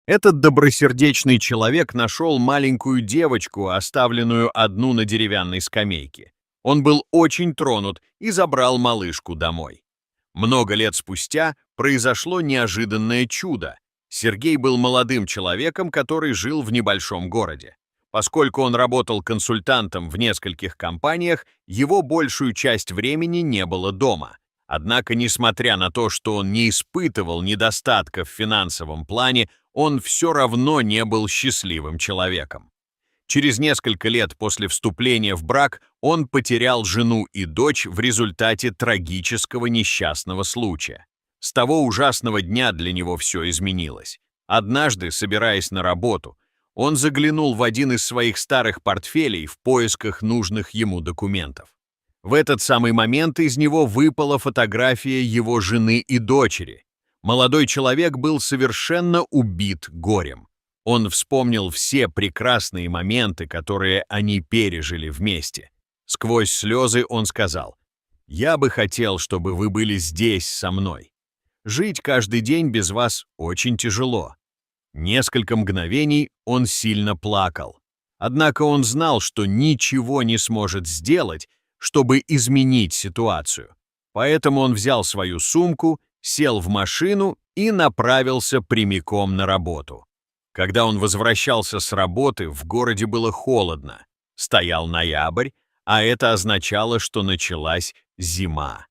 Этот добросердечный человек нашел маленькую девочку, оставленную одну на деревянной скамейке. Он был очень тронут и забрал малышку домой. Много лет спустя произошло неожиданное чудо. Сергей был молодым человеком, который жил в небольшом городе. Поскольку он работал консультантом в нескольких компаниях, его большую часть времени не было дома. Однако, несмотря на то, что он не испытывал недостатков в финансовом плане, он все равно не был счастливым человеком. Через несколько лет после вступления в брак он потерял жену и дочь в результате трагического несчастного случая. С того ужасного дня для него все изменилось. Однажды, собираясь на работу, он заглянул в один из своих старых портфелей в поисках нужных ему документов. В этот самый момент из него выпала фотография его жены и дочери. Молодой человек был совершенно убит горем. Он вспомнил все прекрасные моменты, которые они пережили вместе. Сквозь слезы он сказал: «Я бы хотел, чтобы вы были здесь со мной. Жить каждый день без вас очень тяжело». Несколько мгновений он сильно плакал. Однако он знал, что ничего не сможет сделать, чтобы изменить ситуацию. Поэтому он взял свою сумку, сел в машину и направился прямиком на работу. Когда он возвращался с работы, в городе было холодно. Стоял ноябрь, а это означало, что началась зима.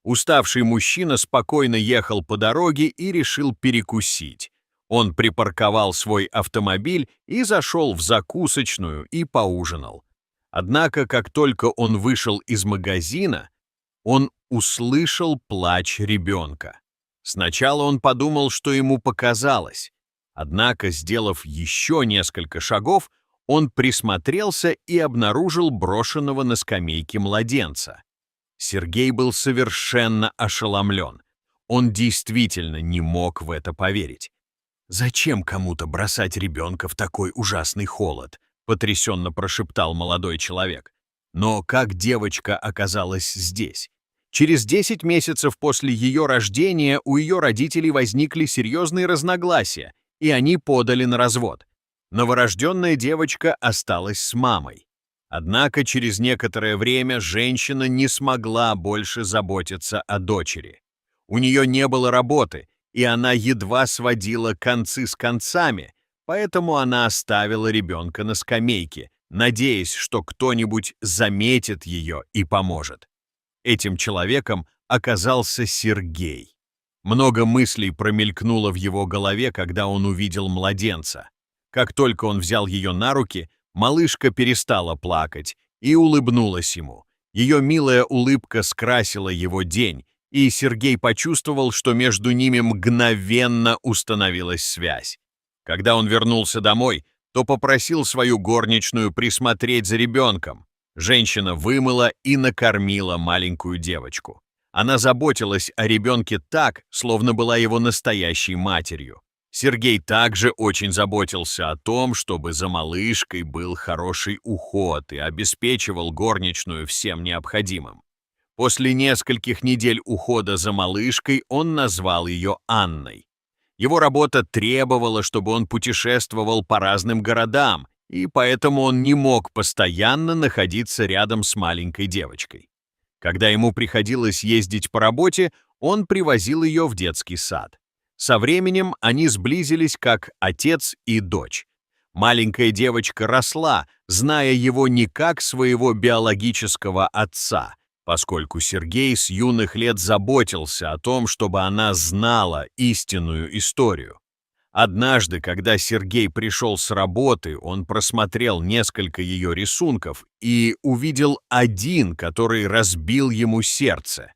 Уставший мужчина спокойно ехал по дороге и решил перекусить. Он припарковал свой автомобиль и зашел в закусочную и поужинал. Однако, как только он вышел из магазина, он услышал плач ребенка. Сначала он подумал, что ему показалось. Однако, сделав еще несколько шагов, он присмотрелся и обнаружил брошенного на скамейке младенца. Сергей был совершенно ошеломлен. Он действительно не мог в это поверить. «Зачем кому-то бросать ребенка в такой ужасный холод?» — потрясенно прошептал молодой человек. Но как девочка оказалась здесь? Через 10 месяцев после ее рождения у ее родителей возникли серьезные разногласия, и они подали на развод. Новорожденная девочка осталась с мамой. Однако через некоторое время женщина не смогла больше заботиться о дочери. У нее не было работы, и она едва сводила концы с концами, поэтому она оставила ребенка на скамейке, надеясь, что кто-нибудь заметит ее и поможет. Этим человеком оказался Сергей. Много мыслей промелькнуло в его голове, когда он увидел младенца. Как только он взял ее на руки, малышка перестала плакать и улыбнулась ему. Ее милая улыбка скрасила его день, и Сергей почувствовал, что между ними мгновенно установилась связь. Когда он вернулся домой, то попросил свою горничную присмотреть за ребенком. Женщина вымыла и накормила маленькую девочку. Она заботилась о ребенке так, словно была его настоящей матерью. Сергей также очень заботился о том, чтобы за малышкой был хороший уход и обеспечивал горничную всем необходимым. После нескольких недель ухода за малышкой он назвал ее Анной. Его работа требовала, чтобы он путешествовал по разным городам, и поэтому он не мог постоянно находиться рядом с маленькой девочкой. Когда ему приходилось ездить по работе, он привозил ее в детский сад. Со временем они сблизились как отец и дочь. Маленькая девочка росла, зная его не как своего биологического отца, поскольку Сергей с юных лет заботился о том, чтобы она знала истинную историю. Однажды, когда Сергей пришел с работы, он просмотрел несколько ее рисунков и увидел один, который разбил ему сердце.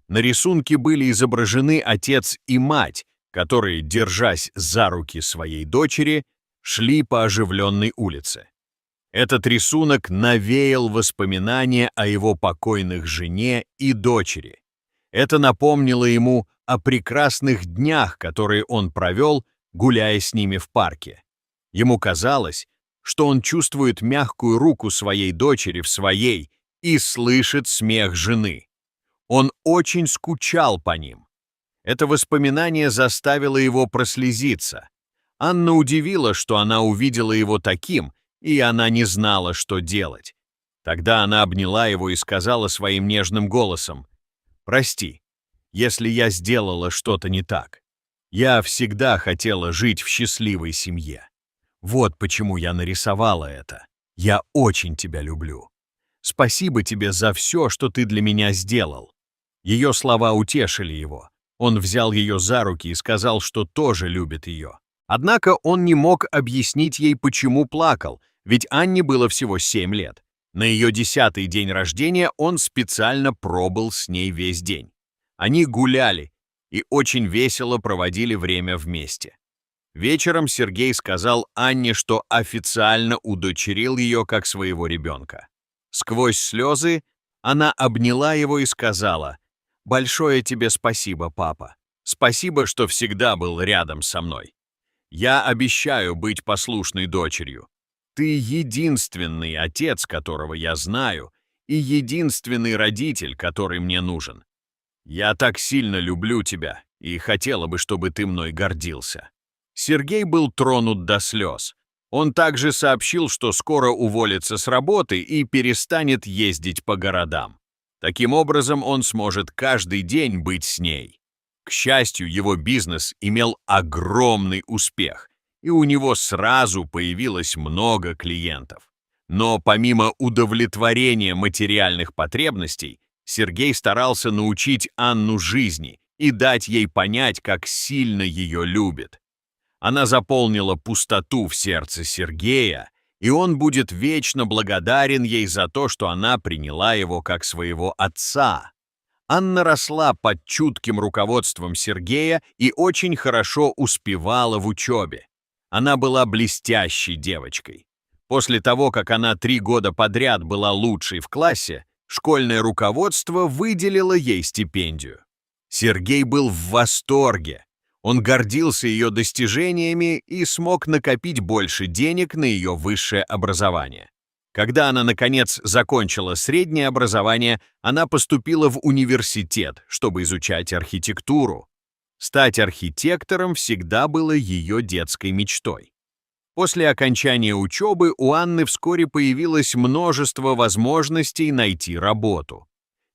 На рисунке были изображены отец и мать, которые, держась за руки своей дочери, шли по оживленной улице. Этот рисунок навеял воспоминания о его покойных жене и дочери. Это напомнило ему о прекрасных днях, которые он провел, гуляя с ними в парке. Ему казалось, что он чувствует мягкую руку своей дочери в своей и слышит смех жены. Он очень скучал по ним. Это воспоминание заставило его прослезиться. Анна удивила, что она увидела его таким, и она не знала, что делать. Тогда она обняла его и сказала своим нежным голосом: «Прости, если я сделала что-то не так. Я всегда хотела жить в счастливой семье. Вот почему я нарисовала это. Я очень тебя люблю. Спасибо тебе за все, что ты для меня сделал». Ее слова утешили его. Он взял ее за руки и сказал, что тоже любит ее. Однако он не мог объяснить ей, почему плакал, ведь Анне было всего 7 лет. На ее 10-й день рождения он специально пробыл с ней весь день. Они гуляли и очень весело проводили время вместе. Вечером Сергей сказал Анне, что официально удочерил ее как своего ребенка. Сквозь слезы она обняла его и сказала: «Большое тебе спасибо, папа. Спасибо, что всегда был рядом со мной. Я обещаю быть послушной дочерью. Ты единственный отец, которого я знаю, и единственный родитель, который мне нужен. Я так сильно люблю тебя и хотела бы, чтобы ты мной гордился». Сергей был тронут до слез. Он также сообщил, что скоро уволится с работы и перестанет ездить по городам. Таким образом, он сможет каждый день быть с ней. К счастью, его бизнес имел огромный успех, и у него сразу появилось много клиентов. Но помимо удовлетворения материальных потребностей, Сергей старался научить Анну жизни и дать ей понять, как сильно ее любит. Она заполнила пустоту в сердце Сергея, и он будет вечно благодарен ей за то, что она приняла его как своего отца. Анна росла под чутким руководством Сергея и очень хорошо успевала в учебе. Она была блестящей девочкой. После того, как она 3 года подряд была лучшей в классе, школьное руководство выделило ей стипендию. Сергей был в восторге. Он гордился ее достижениями и смог накопить больше денег на ее высшее образование. Когда она, наконец, закончила среднее образование, она поступила в университет, чтобы изучать архитектуру. Стать архитектором всегда было ее детской мечтой. После окончания учебы у Анны вскоре появилось множество возможностей найти работу.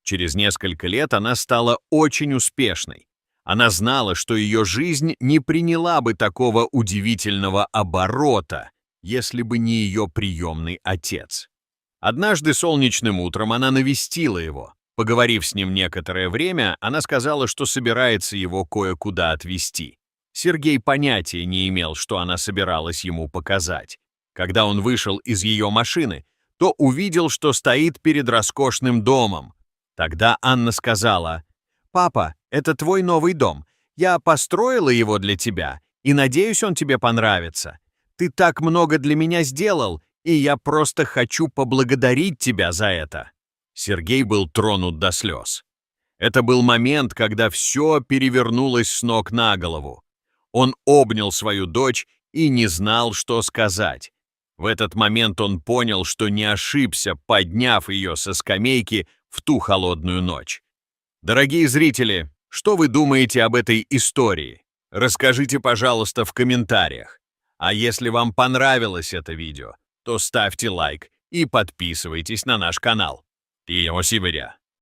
Через несколько лет она стала очень успешной. Она знала, что ее жизнь не приняла бы такого удивительного оборота, если бы не ее приемный отец. Однажды солнечным утром она навестила его. Поговорив с ним некоторое время, она сказала, что собирается его кое-куда отвезти. Сергей понятия не имел, что она собиралась ему показать. Когда он вышел из ее машины, то увидел, что стоит перед роскошным домом. Тогда Анна сказала: «Папа, это твой новый дом. Я построила его для тебя, и надеюсь, он тебе понравится. Ты так много для меня сделал, и я просто хочу поблагодарить тебя за это». Сергей был тронут до слез. Это был момент, когда все перевернулось с ног на голову. Он обнял свою дочь и не знал, что сказать. В этот момент он понял, что не ошибся, подняв ее со скамейки в ту холодную ночь. Дорогие зрители, что вы думаете об этой истории? Расскажите, пожалуйста, в комментариях. А если вам понравилось это видео, то ставьте лайк и подписывайтесь на наш канал. Спасибо.